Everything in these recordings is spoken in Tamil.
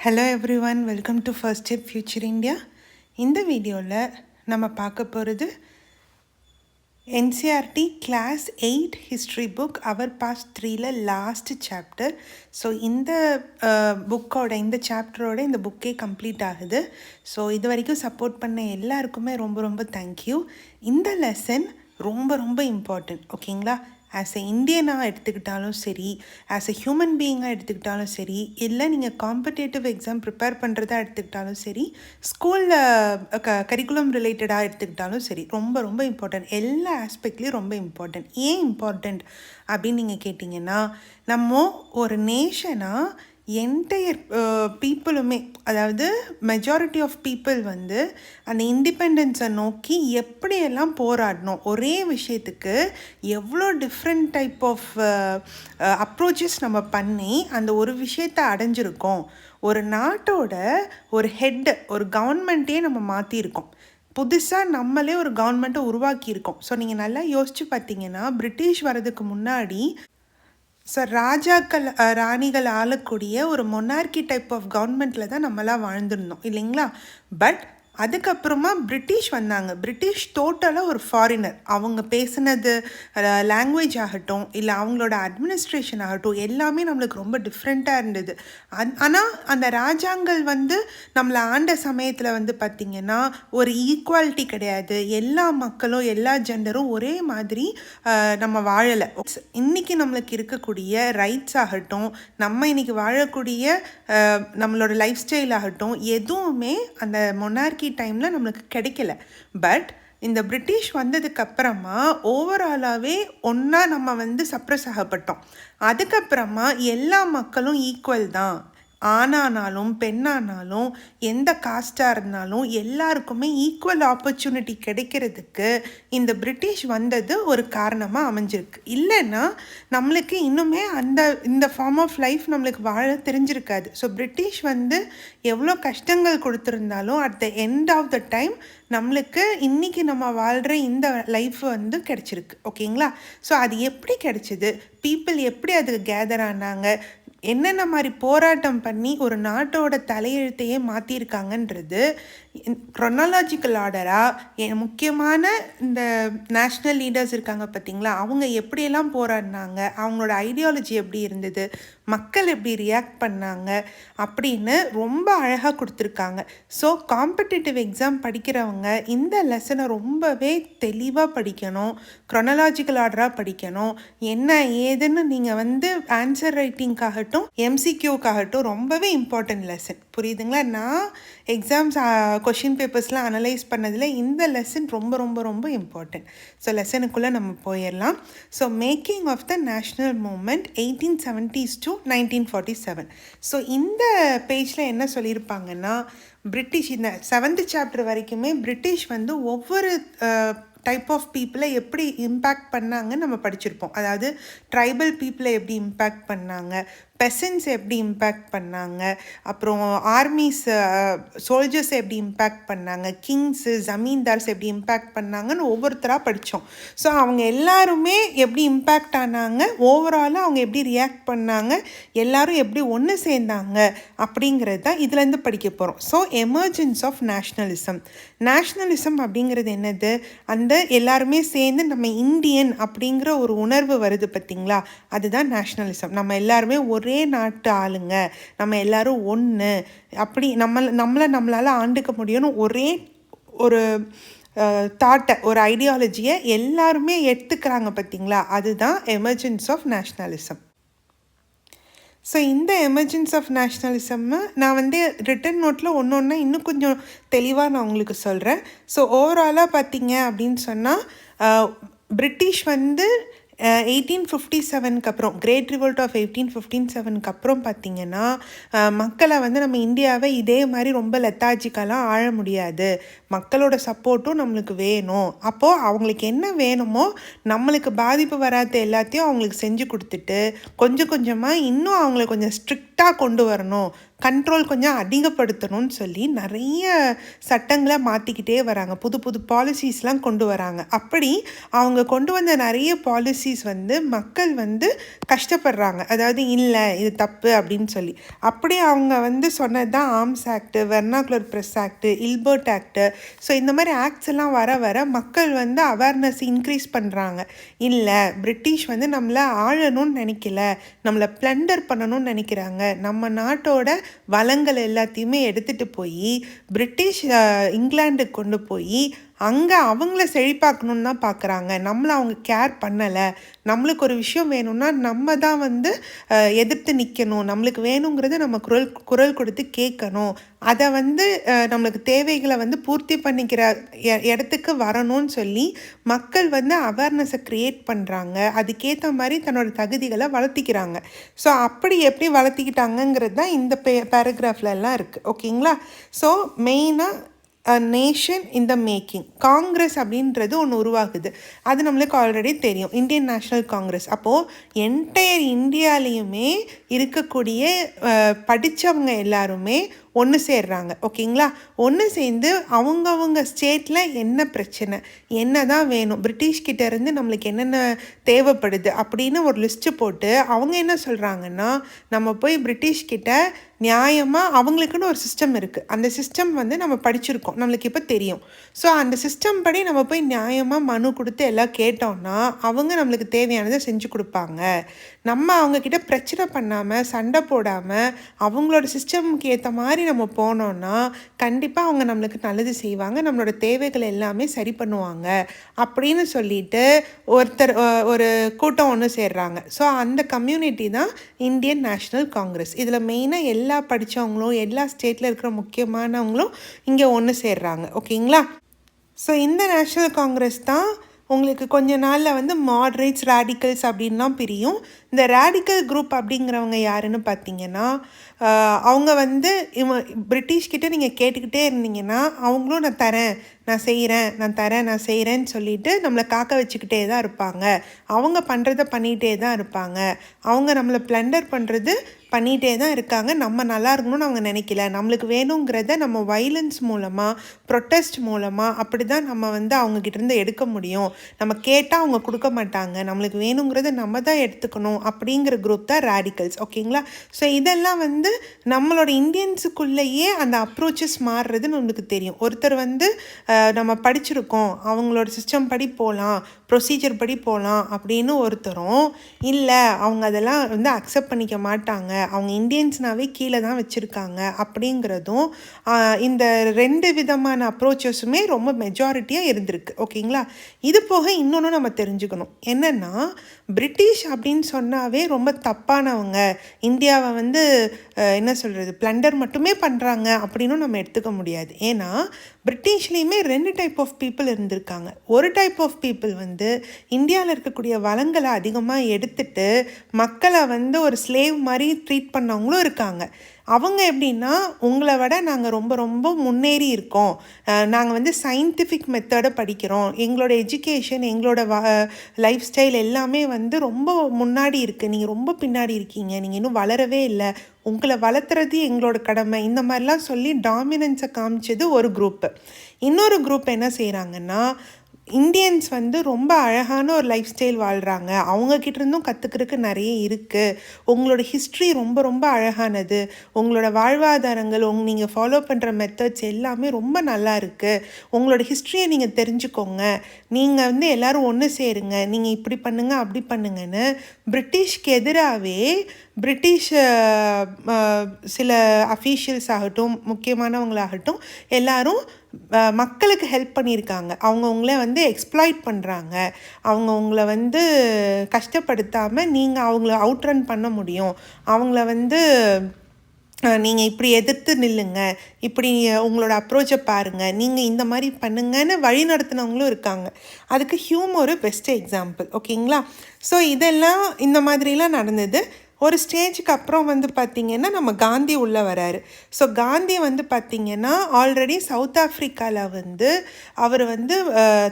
Hello every one, welcome to first step future India. இந்த வீடியோவில் நம்ம பார்க்க போகிறது என்சிஆர்டி கிளாஸ் 8 ஹிஸ்ட்ரி புக் அவர் பாஸ்ட் 3ல லாஸ்ட் சாப்டர். ஸோ இந்த புக்கோட இந்த சாப்டரோட இந்த புக்கே கம்ப்ளீட் ஆகுது. ஸோ இது வரைக்கும் சப்போர்ட் பண்ண எல்லாருக்குமே ரொம்ப ரொம்ப தேங்க்யூ. இந்த லெசன் ரொம்ப ரொம்ப இம்பார்ட்டண்ட், ஓகேங்களா? ஆஸ் எ இந்தியனாக எடுத்துக்கிட்டாலும் சரி, ஆஸ் எ ஹியூமன் பீயிங்காக எடுத்துக்கிட்டாலும் சரி, இல்லை நீங்கள் காம்படேட்டிவ் எக்ஸாம் ப்ரிப்பேர் பண்ணுறதா எடுத்துக்கிட்டாலும் சரி, ஸ்கூலில் கரிக்குலம் ரிலேட்டடாக எடுத்துக்கிட்டாலும் சரி, ரொம்ப ரொம்ப இம்பார்ட்டண்ட். எல்லா ஆஸ்பெக்ட்லேயும் ரொம்ப இம்பார்ட்டண்ட். ஏன் இம்பார்ட்டண்ட் அப்படின்னு நீங்கள் கேட்டிங்கன்னா, நம்ம ஒரு நேஷனாக என்டையர் பீப்புளுமே, அதாவது மெஜாரிட்டி ஆஃப் பீப்புள் வந்து அந்த இண்டிபெண்டன்ஸை நோக்கி எப்படியெல்லாம் போராடணும், ஒரே விஷயத்துக்கு எவ்வளோ டிஃப்ரெண்ட் டைப் ஆஃப் அப்ரோச்சஸ் நம்ம பண்ணி அந்த ஒரு விஷயத்தை அடைஞ்சிருக்கோம். ஒரு நாட்டோட ஒரு ஹெட், ஒரு கவர்மெண்ட்டே நம்ம மாற்றிருக்கோம். புதுசாக நம்மளே ஒரு கவர்மெண்ட்டை உருவாக்கியிருக்கோம். ஸோ நீங்கள் நல்லா யோசித்து பார்த்தீங்கன்னா, பிரிட்டிஷ் வர்றதுக்கு முன்னாடி ராஜாக்கள் ராணிகள் ஆளக்கூடிய ஒரு மொனார்கி டைப் ஆஃப் கவர்மெண்ட்டில் தான் நம்மளாம் வாழ்ந்துருந்தோம், இல்லைங்களா? பட் அதுக்கப்புறமா பிரிட்டிஷ் வந்தாங்க. பிரிட்டிஷ் டோட்டலாக ஒரு ஃபாரினர். அவங்க பேசினது லாங்குவேஜ் ஆகட்டும், இல்லை அவங்களோட அட்மினிஸ்ட்ரேஷன் ஆகட்டும், எல்லாமே நம்மளுக்கு ரொம்ப டிஃப்ரெண்ட்டாக இருந்தது. ஆனால் அந்த ராஜாங்கள் வந்து நம்மளை ஆண்ட சமயத்தில் வந்து பார்த்திங்கன்னா ஒரு ஈக்குவாலிட்டி கிடையாது. எல்லா மக்களும் எல்லா ஜெண்டரும் ஒரே மாதிரி நம்ம வாழலை. இன்றைக்கி நம்மளுக்கு இருக்கக்கூடிய ரைட்ஸ் ஆகட்டும், நம்ம இன்றைக்கி வாழக்கூடிய நம்மளோட லைஃப் ஸ்டைல் ஆகட்டும், எதுவுமே அந்த மொனார்கி டைமில் நம்மளுக்கு கிடைக்கல. பட் இந்த பிரிட்டிஷ் வந்ததுக்கப்புறமா ஓவராலாகவே ஒன்றா நம்ம வந்து சப்ரஸ் ஆகப்பட்டோம். அதுக்கப்புறமா எல்லா மக்களும் ஈக்குவல் தான். ஆணானாலும் பெண்ணானாலும் எந்த காஸ்டாக இருந்தாலும் எல்லாருக்குமே ஈக்குவல் ஆப்பர்ச்சுனிட்டி கிடைக்கிறதுக்கு இந்த பிரிட்டிஷ் வந்தது ஒரு காரணமாக அமைஞ்சிருக்கு. இல்லைன்னா நம்மளுக்கு இன்னுமே இந்த ஃபார்ம் ஆஃப் லைஃப் நம்மளுக்கு வாழ தெரிஞ்சிருக்காது. ஸோ பிரிட்டிஷ் வந்து எவ்வளோ கஷ்டங்கள் கொடுத்துருந்தாலும் at the end of the time நம்மளுக்கு இன்றைக்கி நம்ம வாழ்கிற இந்த லைஃப் வந்து கிடச்சிருக்கு, ஓகேங்களா? ஸோ அது எப்படி கிடச்சிது, பீப்புள் எப்படி அதுக்கு கேதர் ஆனாங்க, என்னென்ன மாதிரி போராட்டம் பண்ணி ஒரு நாட்டோட தலையெழுத்தையே மாற்றிருக்காங்கன்றது க்ரொனாலாஜிக்கல் ஆர்டராக முக்கியமான இந்த நேஷ்னல் லீடர்ஸ் இருக்காங்க பார்த்திங்களா, அவங்க எப்படியெல்லாம் போராடினாங்க, அவங்களோட ஐடியாலஜி எப்படி இருந்தது, மக்கள் எப்படி ரியாக்ட் பண்ணாங்க அப்படின்னு ரொம்ப அழகாக கொடுத்துருக்காங்க. ஸோ காம்படிட்டிவ் எக்ஸாம் படிக்கிறவங்க இந்த லெசனை ரொம்பவே தெளிவாக படிக்கணும், க்ரொனாலாஜிக்கல் ஆர்டராக படிக்கணும். என்ன ஏதுன்னு நீங்கள் வந்து ஆன்சர் ரைட்டிங்காகட்டும் எம்சிக்யூக்காகட்டும் ரொம்பவே இம்பார்ட்டன்ட் லெசன், புரியுதுங்களா? நான் எக்ஸாம்ஸ் கொஷின் பேப்பர்ஸ்லாம் அனலைஸ் பண்ணதில் இந்த லெசன் ரொம்ப ரொம்ப ரொம்ப இம்பார்ட்டன்ட். ஸோ லெசனுக்குள்ளே நம்ம போயிடலாம். So making of the national movement 1870s to 1947. So இந்த பேஜில் என்ன சொல்லியிருப்பாங்கன்னா, பிரிட்டிஷ் இந்த 7th சாப்டர் வரைக்குமே பிரிட்டிஷ் வந்து ஒவ்வொரு டைப் ஆஃப் பீப்புளை எப்படி இம்பேக்ட் பண்ணாங்கன்னு நம்ம படிச்சிருப்போம். அதாவது ட்ரைபல் பீப்புளை எப்படி இம்பேக்ட் பண்ணாங்க, பெசன்ஸ் எப்படி இம்பேக்ட் பண்ணாங்க, அப்புறம் ஆர்மிஸ் சோல்ஜர்ஸ் எப்படி இம்பேக்ட் பண்ணாங்க, கிங்ஸு ஜமீன்தார்ஸ் எப்படி இம்பேக்ட் பண்ணாங்கன்னு ஒவ்வொருத்தராக படித்தோம். ஸோ அவங்க எல்லாருமே எப்படி இம்பேக்ட் ஆனாங்க, ஓவராலாக அவங்க எப்படி ரியாக்ட் பண்ணாங்க, எல்லாரும் எப்படி ஒன்று சேர்ந்தாங்க அப்படிங்கிறது தான் இதுலேருந்து படிக்க போகிறோம். So emergence of nationalism. Nationalism அப்படிங்கிறது என்னது, அந்த எல்லாருமே சேர்ந்து நம்ம இந்தியன் அப்படிங்கிற ஒரு உணர்வு வருது பார்த்திங்களா, அதுதான் நேஷ்னலிசம். நம்ம எல்லாருமே ஒரே நாட்டு ஆளுங்க, நம்ம எல்லாரும் ஒன்று, அப்படி நம்மளால் ஆண்டுக்க முடியும்னு ஒரே ஒரு தாட்டை, ஒரு ஐடியாலஜியை எல்லாருமே எடுத்துக்கிறாங்க பார்த்திங்களா, அதுதான் எமர்ஜென்ஸ் ஆஃப் நேஷ்னலிசம். ஸோ இந்த எமர்ஜென்ஸ் ஆஃப் நேஷ்னலிசம்னு நான் வந்து ரிட்டன் நோட்டில் ஒன்று இன்னும் கொஞ்சம் தெளிவாக நான் உங்களுக்கு சொல்கிறேன். ஸோ ஓவராலாக பார்த்தீங்க அப்படின்னு சொன்னால், பிரிட்டிஷ் வந்து 1857க்கு அப்புறம், கிரேட் ரிவோல்ட் ஆஃப் 1857க்கு அப்புறம் பார்த்திங்கன்னா மக்களை வந்து நம்ம இந்தியாவை இதே மாதிரி ரொம்ப லெத்தாஜிக்கெல்லாம் ஆழ முடியாது, மக்களோட சப்போர்ட்டும் நம்மளுக்கு வேணும். அப்போது அவங்களுக்கு என்ன வேணுமோ, நம்மளுக்கு பாதிப்பு வராத எல்லாத்தையும் அவங்களுக்கு செஞ்சு கொடுத்துட்டு கொஞ்சம் கொஞ்சமாக இன்னும் அவங்கள கொஞ்சம் ஸ்ட்ரிக்டாக கொண்டு வரணும், கண்ட்ரோல் கொஞ்சம் அதிகப்படுத்தணும்னு சொல்லி நிறைய சட்டங்களை மாற்றிக்கிட்டே வராங்க. புது புது பாலிசிஸ்லாம் கொண்டு வராங்க. அப்படி அவங்க கொண்டு வந்த நிறைய பாலிசிஸ் வந்து மக்கள் வந்து கஷ்டப்படுறாங்க. அதாவது இல்லை இது தப்பு அப்படின்னு சொல்லி. அப்படியே அவங்க வந்து சொன்னது தான் arms act, vernacular press act, இல்பர்ட் act. So இந்த மாதிரி ஆக்ட்ஸ் எல்லாம் வர வர மக்கள் வந்து அவேர்னஸ் இன்க்ரீஸ் பண்ணுறாங்க. இல்லை பிரிட்டிஷ் வந்து நம்மளை ஆளணும்னு நினைக்கல, நம்மளை ப்ளண்டர் பண்ணணும்னு நினைக்கிறாங்க. நம்ம நாட்டோட வளங்கள் எல்லாத்தையுமே எடுத்துகிட்டு போய் பிரிட்டிஷ் இங்கிலாண்டுக்கு கொண்டு போய் அங்கே அவங்கள செழிப்பாக்கணுன்னு தான் பார்க்குறாங்க. நம்மளை அவங்க கேர் பண்ணலை. நம்மளுக்கு ஒரு விஷயம் வேணும்னா நம்ம தான் வந்து எதிர்த்து நிற்கணும். நம்மளுக்கு வேணுங்கிறத நம்ம குரல் கொடுத்து கேட்கணும். அதை வந்து நம்மளுக்கு தேவைகளை வந்து பூர்த்தி பண்ணிக்கிற இடத்துக்கு வரணும்னு சொல்லி மக்கள் வந்து அவேர்னஸை க்ரியேட் பண்ணுறாங்க. அதுக்கேற்ற மாதிரி தன்னோட தகுதிகளை வளர்த்திக்கிறாங்க. ஸோ அப்படி எப்படி வளர்த்திக்கிட்டாங்கங்கிறது தான் இந்த பேராகிராஃப்லலாம் இருக்குது. ஓகேங்களா? ஸோ மெயினாக நேஷன் இன் த மேக்கிங் காங்கிரஸ் அப்படின்றது ஒன்று உருவாகுது. அது நம்மளுக்கு ஆல்ரெடி தெரியும், இந்தியன் நேஷ்னல் காங்கிரஸ். அப்போது என்டையர் இந்தியாலேயுமே இருக்கக்கூடிய படித்தவங்க எல்லாருமே ஒன்று சேர்றாங்க. ஓகேங்களா? ஒன்று சேர்ந்து அவங்கவுங்க ஸ்டேட்டில் என்ன பிரச்சனை, என்ன தான் வேணும், பிரிட்டிஷ்கிட்ட இருந்து நம்மளுக்கு என்னென்ன தேவைப்படுது அப்படின்னு ஒரு லிஸ்ட்டு போட்டு அவங்க என்ன சொல்கிறாங்கன்னா, நம்ம போய் பிரிட்டிஷ்கிட்ட நியாயமாக அவங்களுக்குன்னு ஒரு சிஸ்டம் இருக்குது. அந்த சிஸ்டம் வந்து நம்ம படிச்சிருக்கோம், நம்மளுக்கு இப்போ தெரியும். ஸோ அந்த சிஸ்டம் படி நம்ம போய் நியாயமாக மனு கொடுத்து எல்லாம் கேட்டோம்னா அவங்க நம்மளுக்கு தேவையானதை செஞ்சு கொடுப்பாங்க. நம்ம அவங்கக்கிட்ட பிரச்சனை பண்ணாமல் சண்டை போடாமல் அவங்களோட சிஸ்டமுக்கு ஏற்ற மாதிரி நம்ம போனோன்னா கண்டிப்பாக அவங்க நம்மளுக்கு நல்லது செய்வாங்க, நம்மளோட தேவைகளை எல்லாமே சரி பண்ணுவாங்க அப்படின்னு சொல்லிட்டு ஒரு கூட்டம் ஒன்று சேர்றாங்க. ஸோ அந்த கம்யூனிட்டி தான் இந்தியன் நேஷ்னல் காங்கிரஸ். இதில் மெயினாக எல்லா படித்தவங்களும் எல்லா ஸ்டேட்டில் இருக்கிற முக்கியமானவங்களும் இங்கே ஒன்று சேர்றாங்க. ஓகேங்களா? ஸோ இந்த நேஷ்னல் காங்கிரஸ் தான் உங்களுக்கு கொஞ்ச நாளில் வந்து மாட்ரேட்ஸ், ரேடிக்கல்ஸ் அப்படின்லாம் பிரியும். இந்த ரேடிக்கல் குரூப் அப்படிங்கிறவங்க யாருன்னு பார்த்தீங்கன்னா, அவங்க வந்து பிரிட்டிஷ்கிட்ட நீங்கள் கேட்டுக்கிட்டே இருந்தீங்கன்னா அவங்களும் நான் தரேன், நான் செய்கிறேன், நான் செய்கிறேன்னு சொல்லிட்டு நம்மளை காக்க வச்சுக்கிட்டே தான் இருப்பாங்க. அவங்க பண்ணுறத பண்ணிகிட்டே தான் இருப்பாங்க. அவங்க நம்மளை ப்ளண்டர் பண்ணுறது பண்ணிகிட்டே தான் இருக்காங்க. நம்ம நல்லா இருக்கணும்னு அவங்க நினைக்கல. நம்மளுக்கு வேணுங்கிறத நம்ம வைலன்ஸ் மூலமாக, ப்ரொட்டஸ்ட் மூலமாக அப்படி தான் நம்ம வந்து அவங்கக்கிட்டேருந்து எடுக்க முடியும். நம்ம கேட்டால் அவங்க கொடுக்க மாட்டாங்க. நம்மளுக்கு வேணுங்கிறத நம்ம தான் எடுத்துக்கணும் அப்படிங்கிற குரூப் தான் ரேடிக்கல்ஸ். ஓகேங்களா? ஸோ இதெல்லாம் வந்து நம்மளோட இந்தியன்ஸுக்குள்ளேயே அந்த அப்ரோச்சஸ் மாறுறதுன்னு நம்மளுக்கு தெரியும். ஒருத்தர் வந்து நம்ம படிச்சிருக்கோம், அவங்களோட சிஸ்டம் படி போகலாம், ப்ரொசீஜர் படி போகலாம் அப்படின்னு ஒருத்தரும், இல்லை அவங்க அதெல்லாம் வந்து அக்செப்ட் பண்ணிக்க மாட்டாங்க, அவங்க இந்தியன்ஸ்னாவே கீழே தான் வச்சுருக்காங்க அப்படிங்கிறதும் இந்த 2 விதமான அப்ரோச்சஸுமே ரொம்ப மெஜாரிட்டியாக இருந்திருக்கு. ஓகேங்களா? இது போக இன்னொன்று நம்ம தெரிஞ்சுக்கணும். என்னென்னா பிரிட்டிஷ் அப்படின்னு சொன்னாவே ரொம்ப தப்பானவங்க, இந்தியாவை வந்து என்ன சொல்கிறது ப்ளண்டர் மட்டுமே பண்ணுறாங்க அப்படின்னு நம்ம எடுத்துக்க முடியாது. ஏன்னா பிரிட்டிஷ்லேயுமே 2 டைப் ஆஃப் பீப்புள் இருந்திருக்காங்க. ஒரு டைப் ஆஃப் பீப்புள் வந்து இந்தியாவில் இருக்கக்கூடிய வளங்களை அதிகமாக எடுத்துட்டு மக்களை வந்து ஒரு ஸ்லேவ் மாதிரி ட்ரீட் பண்ணவங்களும் இருக்காங்க. அவங்க எப்படின்னா, உங்களை விட நாங்கள் ரொம்ப ரொம்ப முன்னேறி இருக்கோம், நாங்கள் வந்து சயின்டிஃபிக் மெத்தடை படிக்கிறோம், எங்களோட எஜுகேஷன், எங்களோட லைஃப் ஸ்டைல் எல்லாமே வந்து ரொம்ப முன்னாடி இருக்குது, நீங்கள் ரொம்ப பின்னாடி இருக்கீங்க, நீங்கள் இன்னும் வளரவே இல்லை, உங்களை வளர்த்துறது எங்களோட கடமை, இந்த மாதிரிலாம் சொல்லி டாமினன்ஸை காமிச்சது ஒரு குரூப்பு. இன்னொரு குரூப் என்ன செய்கிறாங்கன்னா, இந்தியன்ஸ் வந்து ரொம்ப அழகான ஒரு லைஃப் ஸ்டைல் வாழ்கிறாங்க, அவங்கக்கிட்டேருந்தும் கற்றுக்கிறதுக்கு நிறைய இருக்குது, உங்களோட ஹிஸ்ட்ரி ரொம்ப ரொம்ப அழகானது, உங்களோட வாழ்வாதாரங்கள் நீங்கள் ஃபாலோ பண்ணுற மெத்தட்ஸ் எல்லாமே ரொம்ப நல்லா இருக்குது, உங்களோட ஹிஸ்ட்ரியை நீங்கள் தெரிஞ்சுக்கோங்க, நீங்கள் வந்து எல்லோரும் ஒன்று சேருங்க, நீங்கள் இப்படி பண்ணுங்கள் அப்படி பண்ணுங்கன்னு பிரிட்டிஷ்க்கு எதிராகவே பிரிட்டிஷ் சில அஃபீஷியல்ஸ் ஆகட்டும், முக்கியமானவங்களாகட்டும் எல்லாரும் மக்களுக்கு ஹெல்ப் பண்ணியிருக்காங்க. அவங்கவுங்கள வந்து எக்ஸ்ப்ளாய்ட் பண்ணுறாங்க. அவங்கவுங்கள வந்து கஷ்டப்படுத்தாமல் நீங்கள் அவங்கள அவுட்ரன் பண்ண முடியும், அவங்கள வந்து நீங்கள் இப்படி எதிர்த்து நில்லுங்க, இப்படி உங்களோட அப்ரோச்சை பாருங்கள், நீங்கள் இந்த மாதிரி பண்ணுங்கன்னு வழி நடத்தினவங்களும் இருக்காங்க. அதுக்கு ஹியூம் ஒரு பெஸ்ட் எக்ஸாம்பிள். ஓகேங்களா? ஸோ இதெல்லாம் இந்த மாதிரிலாம் நடந்தது. ஒரு ஸ்டேஜுக்கு அப்புறம் வந்து பார்த்திங்கன்னா நம்ம காந்தி உள்ளே வராரு. ஸோ காந்தி வந்து பார்த்திங்கன்னா ஆல்ரெடி சவுத் ஆஃப்ரிக்காவில் வந்து அவர் வந்து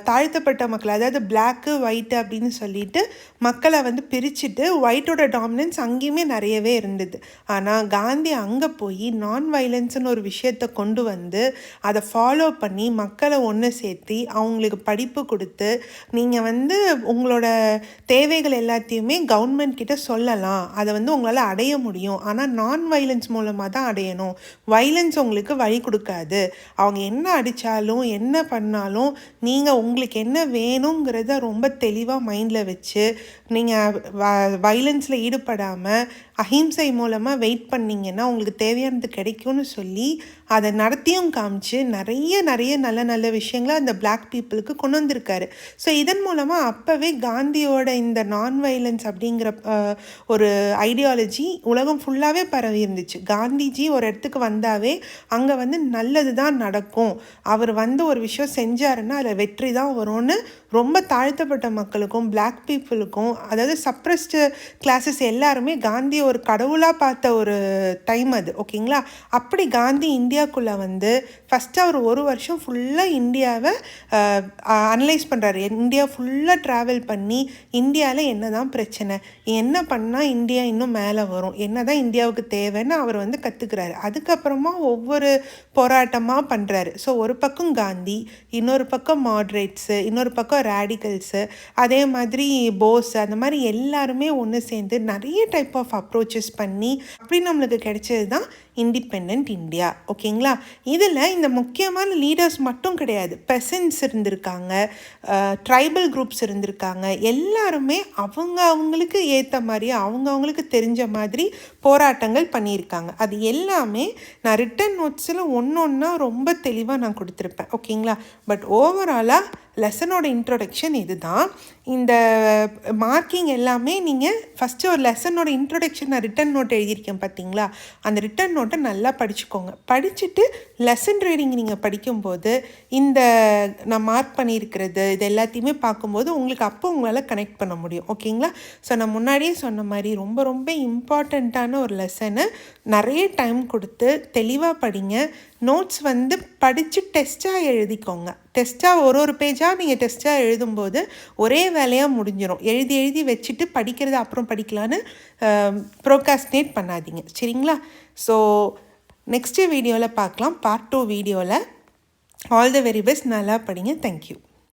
தாழ்த்தப்பட்ட மக்கள், அதாவது பிளாக்கு ஒயிட்டு அப்படின்னு சொல்லிட்டு மக்களை வந்து பிரிச்சுட்டு ஒயிட்டோட டாமினன்ஸ் அங்கேயுமே நிறையவே இருந்தது. ஆனால் காந்தி அங்கே போய் நான் வைலன்ஸ்னு ஒரு விஷயத்தை கொண்டு வந்து அதை ஃபாலோ பண்ணி மக்களை ஒன்று சேர்த்தி அவங்களுக்கு படிப்பு கொடுத்து நீங்கள் வந்து உங்களோட தேவைகள் எல்லாத்தையுமே கவர்மெண்ட் கிட்ட சொல்லலாம், அதை வந்து உங்களால் அடைய முடியும், ஆனால் நான் வைலன்ஸ் மூலமாக தான் அடையணும், வைலன்ஸ் உங்களுக்கு வழி கொடுக்காது, அவங்க என்ன அடித்தாலும் என்ன பண்ணாலும் நீங்கள் உங்களுக்கு என்ன வேணுங்கிறத ரொம்ப தெளிவாக மைண்டில் வச்சு நீங்கள் வைலன்ஸில் ஈடுபடாமல் அஹிம்சை மூலமாக வெயிட் பண்ணிங்கன்னா உங்களுக்கு தேவையானது கிடைக்கும்னு சொல்லி அதை நடத்தியும் காமிச்சு நிறைய நல்ல நல்ல விஷயங்களை அந்த பிளாக் பீப்புளுக்கு கொண்டு வந்திருக்காரு. ஸோ இதன் மூலமாக அப்போவே காந்தியோட இந்த நான் வைலன்ஸ் அப்படிங்கிற ஒரு ஐடியாலஜி உலகம் ஃபுல்லாகவே பரவி இருந்துச்சு. காந்திஜி ஒரு இடத்துக்கு வந்தாவே அங்கே வந்து நல்லது தான் நடக்கும், அவர் வந்து ஒரு விஷயம் செஞ்சாருன்னா அதில் வெற்றி தான் வரும்னு ரொம்ப தாழ்த்தப்பட்ட மக்களுக்கும் பிளாக் பீப்புளுக்கும், அதாவது சப்ரஸ்டு கிளாஸஸ் எல்லாருமே காந்தி ஒரு கடவுளாக பார்த்த ஒரு டைம் அது. ஓகேங்களா? அப்படி காந்தி இந்தியாவுக்குள்ளே வந்து ஃபஸ்ட்டு அவர் ஒரு வருஷம் ஃபுல்லாக இந்தியாவை அனலைஸ் பண்ணுறாரு. இந்தியா ஃபுல்லாக ட்ராவல் பண்ணி இந்தியாவில் என்ன தான் பிரச்சனை, என்ன பண்ணால் இந்தியா இன்னும் மேலே வரும், என்ன தான் இந்தியாவுக்கு தேவைன்னு அவர் வந்து கற்றுக்கிறாரு. அதுக்கப்புறமா ஒவ்வொரு போராட்டமாக பண்ணுறாரு. ஸோ ஒரு பக்கம் காந்தி, இன்னொரு பக்கம் மாட்ரேட்ஸு, இன்னொரு பக்கம் ரேடிக்கல்ஸு, அதே மாதிரி போஸ், அந்த மாதிரி எல்லாருமே ஒன்று சேர்ந்து நிறைய டைப் ஆஃப் அப்ரோச்சஸ் பண்ணி அப்படி நம்மளுக்கு கிடைச்சது தான் இண்டிபெண்ட் இந்தியா. ஓகேங்களா? இதில் இந்த முக்கியமான லீடர்ஸ் மட்டும் கிடையாது, பெசன்ஸ் இருந்திருக்காங்க, ட்ரைபல் குரூப்ஸ் இருந்திருக்காங்க, எல்லாருமே அவங்களுக்கு ஏற்ற மாதிரி அவங்களுக்கு தெரிஞ்ச மாதிரி போராட்டங்கள் பண்ணியிருக்காங்க. அது எல்லாமே நான் ரிட்டன் நோட்ஸில் ஒன்றா ரொம்ப தெளிவாக நான் கொடுத்துருப்பேன். ஓகேங்களா? பட் ஓவராலாக லெசனோட இன்ட்ரொடக்ஷன் இது தான். இந்த மார்க்கிங் எல்லாமே நீங்கள் ஃபஸ்ட்டு ஒரு லெசனோட இன்ட்ரொடக்ஷன் நான் ரிட்டன் நோட் எழுதியிருக்கேன் பார்த்தீங்களா, அந்த ரிட்டன் நோட்டை நல்லா படிச்சுக்கோங்க. படிச்சுட்டு லெசன் ரீடிங் நீங்கள் படிக்கும்போது இந்த நான் மார்க் பண்ணியிருக்கிறது இது எல்லாத்தையுமே பார்க்கும்போது உங்களுக்கு அப்போ உங்களால் கனெக்ட் பண்ண முடியும். ஓகேங்களா? ஸோ நான் முன்னாடியே சொன்ன மாதிரி ரொம்ப ரொம்ப இம்பார்ட்டண்ட்டான ஒரு லெசனை நிறைய டைம் கொடுத்து தெளிவாக படிங்க. நோட்ஸ் வந்து படித்து டெஸ்ட்டாக எழுதிக்கோங்க. டெஸ்ட்டாக ஒரு பேஜாக நீங்கள் டெஸ்ட்டாக எழுதும்போது ஒரே வேலையாக முடிஞ்சிடும். எழுதி வச்சுட்டு படிக்கிறத அப்புறம் படிக்கலான்னு ப்ரோகாஸ்டினேட் பண்ணாதீங்க. சரிங்களா? ஸோ நெக்ஸ்ட்டு வீடியோவில் பார்க்கலாம். பார்ட் 2 வீடியோவில். All the very best. நல்லா படிங்க. தேங்க்யூ.